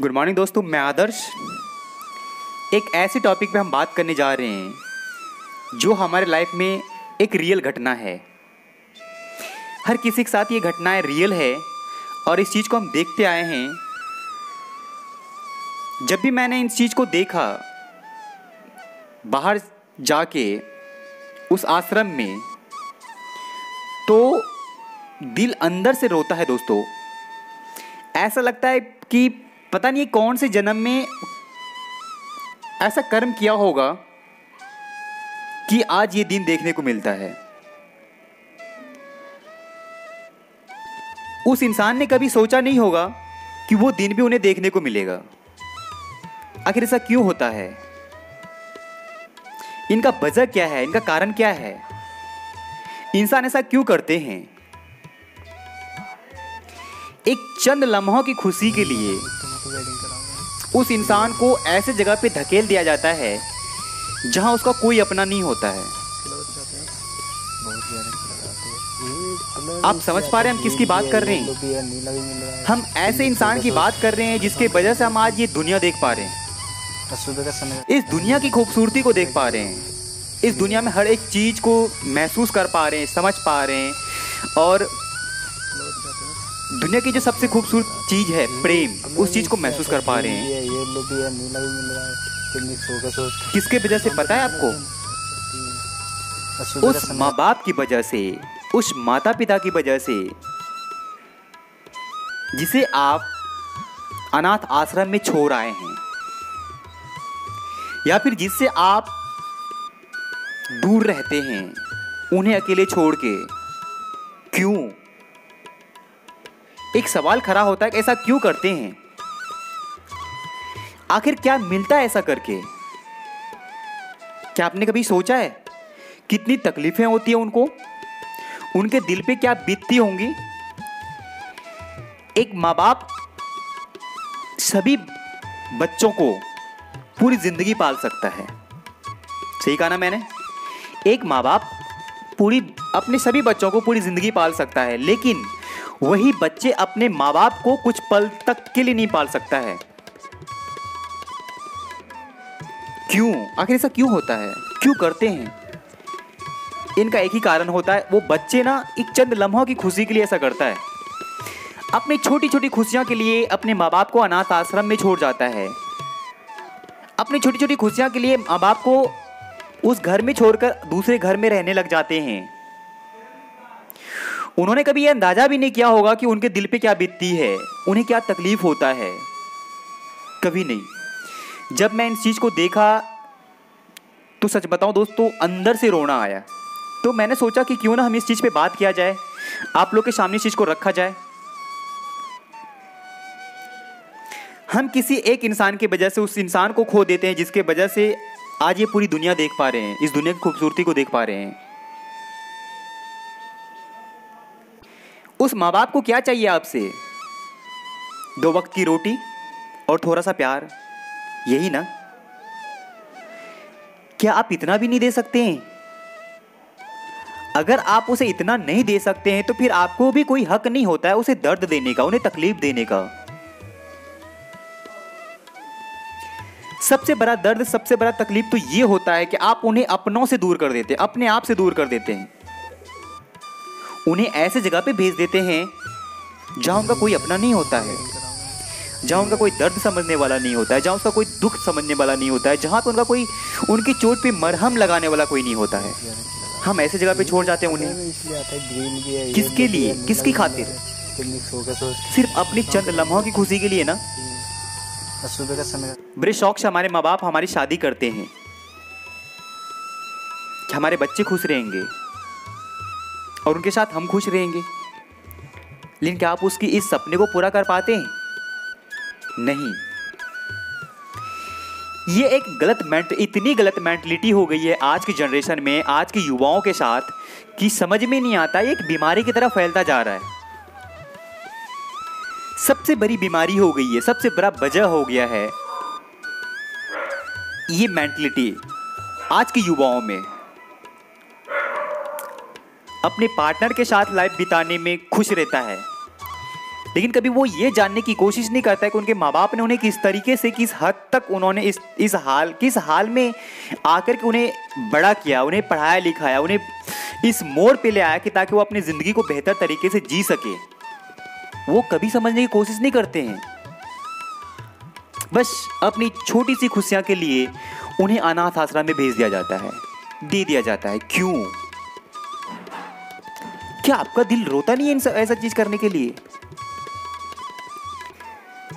Good morning दोस्तों, मैं आदर्श। एक ऐसे टॉपिक पे हम बात करने जा रहे हैं जो हमारे लाइफ में एक रियल घटना है। हर किसी के साथ ये घटनाएं रियल है और इस चीज़ को हम देखते आए हैं। जब भी मैंने इस चीज़ को देखा बाहर जाके उस आश्रम में, तो दिल अंदर से रोता है दोस्तों। ऐसा लगता है कि पता नहीं कौन से जन्म में ऐसा कर्म किया होगा कि आज ये दिन देखने को मिलता है। उस इंसान ने कभी सोचा नहीं होगा कि वो दिन भी उन्हें देखने को मिलेगा। आखिर ऐसा क्यों होता है? इनका वजह क्या है? इनका कारण क्या है? इंसान ऐसा क्यों करते हैं? एक चंद लम्हों की खुशी के लिए उस इंसान को ऐसे जगह पे धकेल दिया जाता है जहां उसका कोई अपना नहीं होता है। आप समझ पा रहे हैं हम किसकी बात कर रहे हैं? हम ऐसे इंसान की बात कर रहे हैं जिसके वजह से हम आज ये दुनिया देख पा रहे हैं, इस दुनिया की खूबसूरती को देख पा रहे हैं, इस दुनिया में हर एक चीज को महसूस कर पा रहे हैं, समझ पा रहे हैं। और दुनिया की जो सबसे खूबसूरत चीज है प्रेम, उस चीज को महसूस कर पा रहे हैं। किसके वजह से पता है आपको? उस माँ बाप की वजह से, उस माता पिता की वजह से जिसे आप अनाथ आश्रम में छोड़ आए हैं, या फिर जिससे आप दूर रहते हैं, उन्हें अकेले छोड़ के। क्यों? एक सवाल खड़ा होता है कि ऐसा क्यों करते हैं? आखिर क्या मिलता है ऐसा करके? क्या आपने कभी सोचा है कितनी तकलीफें होती है उनको? उनके दिल पे क्या बीतती होंगी? एक माँ बाप सभी बच्चों को पूरी जिंदगी पाल सकता है। सही कहा ना मैंने? एक माँ बाप अपने सभी बच्चों को पूरी जिंदगी पाल सकता है, लेकिन वही बच्चे अपने माँ बाप को कुछ पल तक के लिए नहीं पाल सकता है। क्यों? आखिर ऐसा क्यों होता है? क्यों करते हैं? इनका एक ही कारण होता है, वो बच्चे ना एक चंद लम्हों की खुशी के लिए ऐसा करता है। अपनी छोटी छोटी खुशियां के लिए अपने माँ बाप को अनाथ आश्रम में छोड़ जाता है। अपनी छोटी छोटी खुशियां के लिए माँ बाप को उस घर में छोड़कर दूसरे घर में रहने लग जाते हैं। उन्होंने कभी यह अंदाजा भी नहीं किया होगा कि उनके दिल पे क्या बीतती है, उन्हें क्या तकलीफ होता है। कभी नहीं। जब मैं इस चीज को देखा तो सच बताऊं दोस्तों, अंदर से रोना आया। तो मैंने सोचा कि क्यों ना हम इस चीज पे बात किया जाए, आप लोग के सामने इस चीज को रखा जाए। हम किसी एक इंसान की वजह से उस इंसान को खो देते हैं जिसके वजह से आज ये पूरी दुनिया देख पा रहे हैं, इस दुनिया की खूबसूरती को देख पा रहे हैं। उस माँ बाप को क्या चाहिए आपसे? 2 वक्त की रोटी और थोड़ा सा प्यार, यही ना? क्या आप इतना भी नहीं दे सकते हैं? अगर आप उसे इतना नहीं दे सकते हैं तो फिर आपको भी कोई हक नहीं होता है उसे दर्द देने का, उन्हें तकलीफ देने का। सबसे बड़ा दर्द, सबसे बड़ा तकलीफ तो ये होता है कि आप उन्हें अपनों से दूर कर देते हैं, अपने आप से दूर कर देते हैं। उन्हें ऐसे जगह पे भेज देते हैं जहां उनका कोई अपना नहीं होता है, जहां उनका कोई दर्द समझने वाला नहीं होता है, जहां उसका कोई दुख समझने वाला नहीं होता है, जहां पे उनका कोई उनकी चोट पे मरहम लगाने वाला कोई नहीं होता है। हम ऐसे जगह पे छोड़ जाते हैं उन्हें। किसके लिए? किसकी खातिर? सिर्फ अपनी चंद लम्हों की खुशी के लिए ना। बड़े शौक से हमारे माँ बाप हमारी शादी करते हैं कि हमारे बच्चे खुश रहेंगे और उनके साथ हम खुश रहेंगे। लेकिन क्या आप उसकी इस सपने को पूरा कर पाते हैं? नहीं। ये एक इतनी गलत मेंटलिटी हो गई है आज की जनरेशन में, आज के युवाओं के साथ, कि समझ में नहीं आता। ये एक बीमारी की तरह फैलता जा रहा है। सबसे बड़ी बीमारी हो गई है, सबसे बड़ा वजह हो गया है ये मेंटलिटी आज के युवाओं में। अपने पार्टनर के साथ लाइफ बिताने में खुश रहता है, लेकिन कभी वो ये जानने की कोशिश नहीं करता है कि उनके माँ बाप ने उन्हें किस तरीके से, किस हद तक उन्होंने किस हाल में आकर के उन्हें बड़ा किया, उन्हें पढ़ाया लिखाया, उन्हें इस मोड़ पे ले आया कि ताकि वो अपनी ज़िंदगी को बेहतर तरीके से जी सके। वो कभी समझने की कोशिश नहीं करते हैं। बस अपनी छोटी सी खुशियाँ के लिए उन्हें अनाथ आश्रम में भेज दिया जाता है, दे दिया जाता है। क्यों? क्या आपका दिल रोता नहीं है ऐसा चीज़ करने के लिए?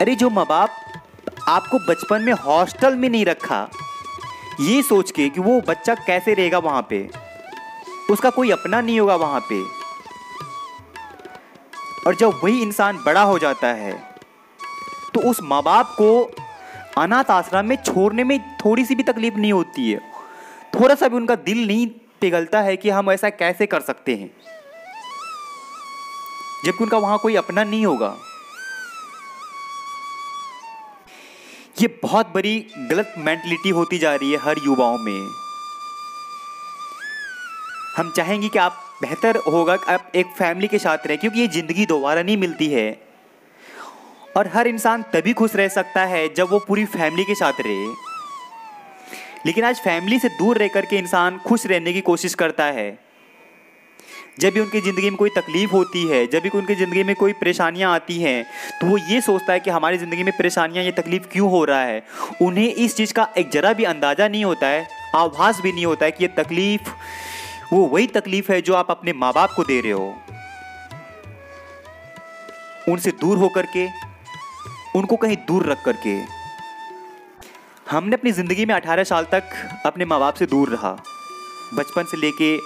अरे जो माँ बाप आपको बचपन में हॉस्टल में नहीं रखा, ये सोच के कि वो बच्चा कैसे रहेगा वहाँ पे, उसका कोई अपना नहीं होगा वहाँ पे, और जब वही इंसान बड़ा हो जाता है तो उस माँ बाप को अनाथ आश्रम में छोड़ने में थोड़ी सी भी तकलीफ नहीं होती है, थोड़ा सा भी उनका दिल नहीं पिघलता है कि हम ऐसा कैसे कर सकते हैं, जबकि उनका वहाँ कोई अपना नहीं होगा। ये बहुत बड़ी गलत मेंटलिटी होती जा रही है हर युवाओं में। हम चाहेंगे कि आप बेहतर होगा कि आप एक फैमिली के साथ रहें, क्योंकि ये ज़िंदगी दोबारा नहीं मिलती है और हर इंसान तभी खुश रह सकता है जब वो पूरी फैमिली के साथ रहे। लेकिन आज फैमिली से दूर रह कर के इंसान खुश रहने की कोशिश करता है। जब भी उनकी ज़िंदगी में कोई तकलीफ़ होती है, जब भी उनकी ज़िंदगी में कोई परेशानियां आती हैं, तो वो ये सोचता है कि हमारी ज़िंदगी में परेशानियां, ये तकलीफ़ क्यों हो रहा है। उन्हें इस चीज़ का एक ज़रा भी अंदाज़ा नहीं होता है, आभास भी नहीं होता है कि ये तकलीफ़ वो वही तकलीफ़ है जो आप अपने माँ बाप को दे रहे हो। उनसे दूर होकर के, उनको कहीं दूर रख करके। हमने अपनी ज़िंदगी में 18 साल तक अपने माँ बाप से दूर रहा, बचपन से लेके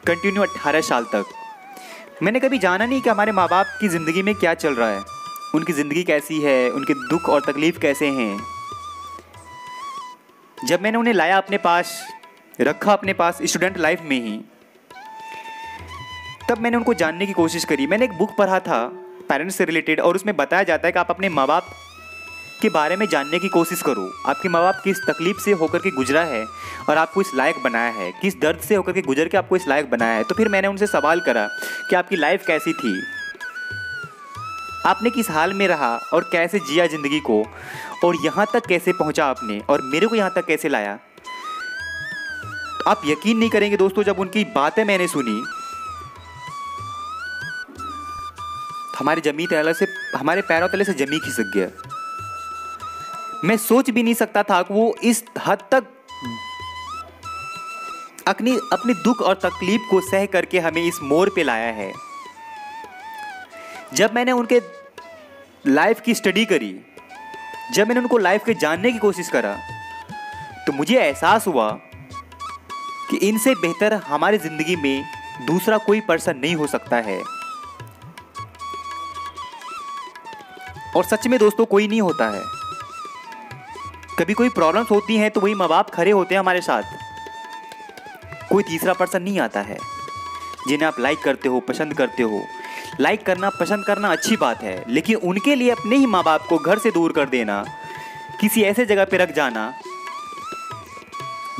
कंटिन्यू 18 साल तक। मैंने कभी जाना नहीं कि हमारे माँ बाप की ज़िंदगी में क्या चल रहा है, उनकी ज़िंदगी कैसी है, उनके दुख और तकलीफ़ कैसे हैं। जब मैंने उन्हें लाया अपने पास, रखा अपने पास स्टूडेंट लाइफ में ही, तब मैंने उनको जानने की कोशिश करी। मैंने एक बुक पढ़ा था पेरेंट्स से रिलेटेड, और उसमें बताया जाता है कि आप अपने माँ बाप के बारे में जानने की कोशिश करो। आपके माँ बाप किस तकलीफ़ से होकर के गुजरा है और आपको इस लायक बनाया है, किस दर्द से होकर के गुजर के आपको इस लायक बनाया है। तो फिर मैंने उनसे सवाल करा कि आपकी लाइफ कैसी थी, आपने किस हाल में रहा और कैसे जिया ज़िंदगी को, और यहाँ तक कैसे पहुँचा आपने, और मेरे को यहाँ तक कैसे लाया। तो आप यकीन नहीं करेंगे दोस्तों, जब उनकी बातें मैंने सुनी, हमारी ज़मीन तले से, हमारे पैरों तले से ज़मीन खिसक गया। मैं सोच भी नहीं सकता था कि वो इस हद तक अपनी दुख और तकलीफ को सह करके हमें इस मोड़ पे लाया है। जब मैंने उनके लाइफ की स्टडी करी, जब मैंने उनको लाइफ के जानने की कोशिश करा, तो मुझे एहसास हुआ कि इनसे बेहतर हमारी ज़िंदगी में दूसरा कोई पर्सन नहीं हो सकता है। और सच में दोस्तों, कोई नहीं होता है। कभी कोई प्रॉब्लम्स होती हैं तो वही माँ बाप खड़े होते हैं हमारे साथ, कोई तीसरा पर्सन नहीं आता है जिन्हें आप लाइक करते हो, पसंद करते हो। लाइक करना, पसंद करना अच्छी बात है, लेकिन उनके लिए अपने ही माँ बाप को घर से दूर कर देना, किसी ऐसे जगह पे रख जाना,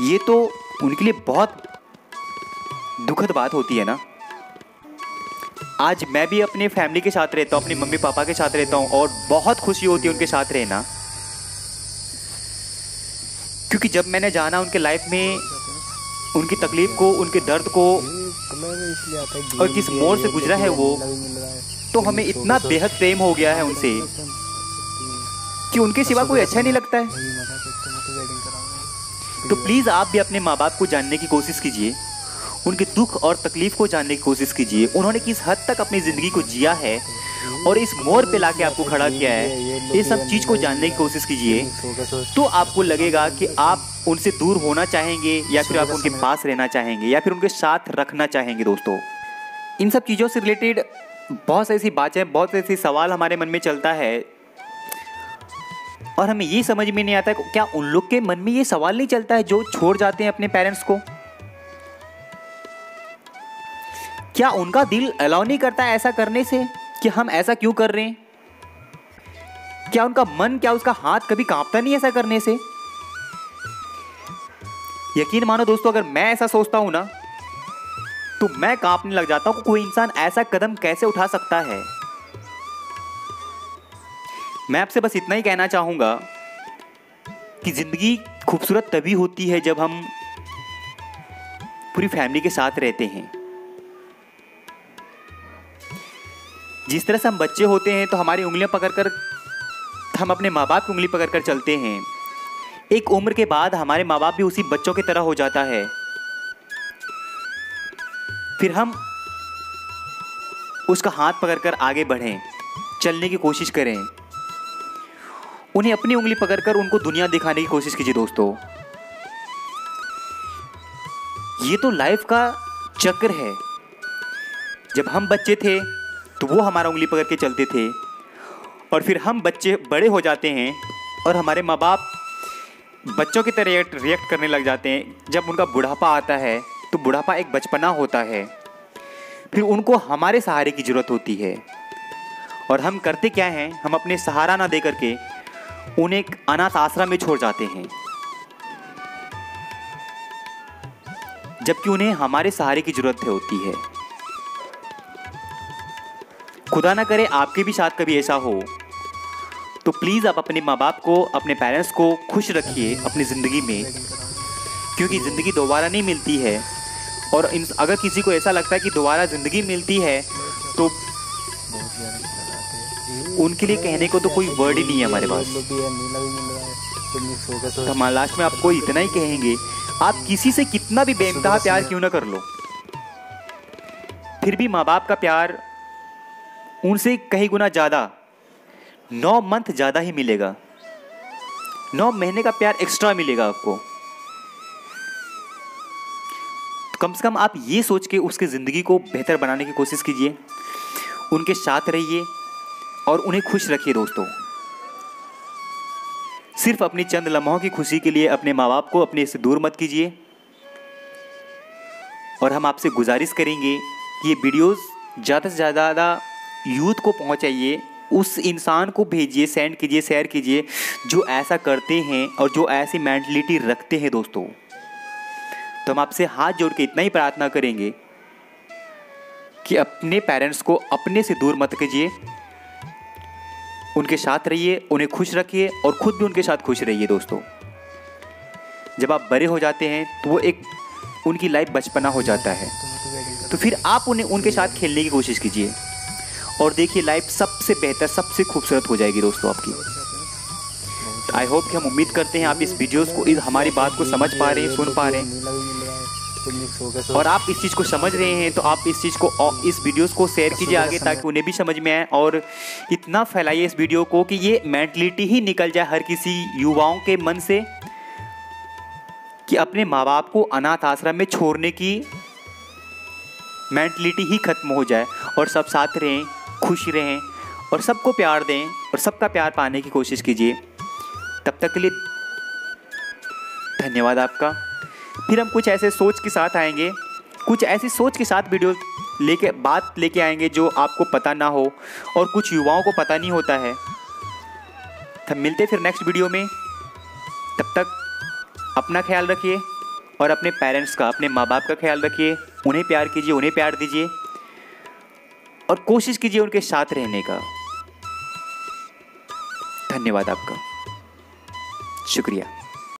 ये तो उनके लिए बहुत दुखद बात होती है ना। आज मैं भी अपने फैमिली के साथ रहता हूँ, अपने मम्मी पापा के साथ रहता हूँ, और बहुत खुशी होती है उनके साथ रहना, क्योंकि जब मैंने जाना उनके लाइफ में उनकी तकलीफ को, उनके दर्द को, और किस मोड़ से गुजरा है वो, तो हमें इतना बेहद प्रेम हो गया है उनसे कि उनके सिवा कोई अच्छा नहीं लगता है। तो प्लीज़ आप भी अपने माँ बाप को जानने की कोशिश कीजिए, उनके दुख और तकलीफ को जानने की कोशिश कीजिए, उन्होंने किस हद तक अपनी ज़िंदगी को जिया है और इस मोड़ पे लाके आपको खड़ा किया है। ये सब चीज़ को जानने की कोशिश कीजिए, तो आपको लगेगा कि आप उनसे दूर होना चाहेंगे या फिर आप उनके पास रहना चाहेंगे या फिर उनके साथ रखना चाहेंगे। दोस्तों, इन सब चीज़ों से रिलेटेड बहुत ऐसी बातें, बहुत ऐसे सवाल हमारे मन में चलता है, और हमें ये समझ में नहीं आता है क्या उन लोग के मन में ये सवाल नहीं चलता है जो छोड़ जाते हैं अपने पेरेंट्स को। क्या उनका दिल अलाउ नहीं करता है ऐसा करने से कि हम ऐसा क्यों कर रहे हैं? क्या उनका मन, क्या उसका हाथ कभी कांपता नहीं ऐसा करने से? यकीन मानो दोस्तों, अगर मैं ऐसा सोचता हूं ना, तो मैं कांपने लग जाता हूं कि कोई इंसान ऐसा कदम कैसे उठा सकता है। मैं आपसे बस इतना ही कहना चाहूँगा कि ज़िंदगी खूबसूरत तभी होती है जब हम पूरी फैमिली के साथ रहते हैं। जिस तरह से हम बच्चे होते हैं तो हमारी उंगलियां पकड़कर हम अपने माँ बाप की उंगली पकड़कर चलते हैं। एक उम्र के बाद हमारे माँ बाप भी उसी बच्चों की तरह हो जाता है। फिर हम उसका हाथ पकड़कर आगे बढ़ें, चलने की कोशिश करें। उन्हें अपनी उंगली पकड़कर उनको दुनिया दिखाने की कोशिश कीजिए दोस्तों। ये तो लाइफ का चक्र है। जब हम बच्चे थे तो वो हमारा उंगली पकड़ के चलते थे, और फिर हम बच्चे बड़े हो जाते हैं और हमारे माँ बाप बच्चों की तरह रिएक्ट करने लग जाते हैं। जब उनका बुढ़ापा आता है तो बुढ़ापा एक बचपना होता है, फिर उनको हमारे सहारे की ज़रूरत होती है। और हम करते क्या हैं, हम अपने सहारा ना दे करके उन्हें एक अनाथ आश्रम में छोड़ जाते हैं, जबकि उन्हें हमारे सहारे की ज़रूरत होती है। खुदा ना करे आपके भी साथ कभी ऐसा हो, तो प्लीज़ आप अपने माँ बाप को, अपने पेरेंट्स को खुश रखिए अपनी ज़िंदगी में, क्योंकि ज़िंदगी दोबारा नहीं मिलती है। और अगर किसी को ऐसा लगता है कि दोबारा ज़िंदगी मिलती है तो उनके लिए कहने को तो कोई वर्ड ही नहीं है हमारे पास। तो हम लास्ट में आपको इतना ही कहेंगे, आप किसी से कितना भी बेइंतहा प्यार क्यों ना कर लो, फिर भी माँ बाप का प्यार उनसे कहीं गुना ज़्यादा, 9 मंथ ज़्यादा ही मिलेगा। 9 महीने का प्यार एक्स्ट्रा मिलेगा आपको। तो कम से कम आप ये सोच के उसकी ज़िंदगी को बेहतर बनाने की कोशिश कीजिए, उनके साथ रहिए और उन्हें खुश रखिए दोस्तों। सिर्फ अपनी चंद लम्हों की खुशी के लिए अपने माँ बाप को अपने से दूर मत कीजिए। और हम आपसे गुजारिश करेंगे कि ये वीडियोस ज़्यादा से ज़्यादा यूथ को पहुंचाइए, उस इंसान को भेजिए, सेंड कीजिए, शेयर कीजिए जो ऐसा करते हैं और जो ऐसी मेंटलिटी रखते हैं दोस्तों। तो हम आपसे हाथ जोड़ के इतना ही प्रार्थना करेंगे कि अपने पेरेंट्स को अपने से दूर मत कीजिए, उनके साथ रहिए, उन्हें खुश रखिए और खुद भी उनके साथ खुश रहिए दोस्तों। जब आप बड़े हो जाते हैं तो वो एक उनकी लाइफ बचपना हो जाता है, तो फिर आप उनके साथ खेलने की कोशिश कीजिए और देखिए लाइफ सबसे बेहतर, सबसे खूबसूरत हो जाएगी दोस्तों आपकी। आई होप कि हम उम्मीद करते हैं आप इस वीडियोस को, हमारी बात को समझ पा रहे हैं, सुन पा रहे हैं, और आप इस चीज़ को समझ रहे हैं। तो आप इस चीज़ को, इस वीडियोस को शेयर कीजिए आगे, ताकि उन्हें भी समझ में आए, और इतना फैलाइए इस वीडियो को कि ये मेंटलिटी ही निकल जाए हर किसी युवाओं के मन से कि अपने माँ बाप को अनाथ आश्रम में छोड़ने की मेंटलिटी ही खत्म हो जाए, और सब साथ रहें, खुश रहें और सबको प्यार दें और सबका प्यार पाने की कोशिश कीजिए। तब तक के लिए धन्यवाद आपका। फिर हम कुछ ऐसे सोच के साथ आएंगे, कुछ ऐसी सोच के साथ वीडियो लेके आएंगे जो आपको पता ना हो और कुछ युवाओं को पता नहीं होता है। हम मिलते फिर नेक्स्ट वीडियो में। तब तक अपना ख्याल रखिए और अपने पेरेंट्स का, अपने माँ बाप का ख्याल रखिए। उन्हें प्यार कीजिए, उन्हें प्यार दीजिए और कोशिश कीजिए उनके साथ रहने का। धन्यवाद आपका, शुक्रिया।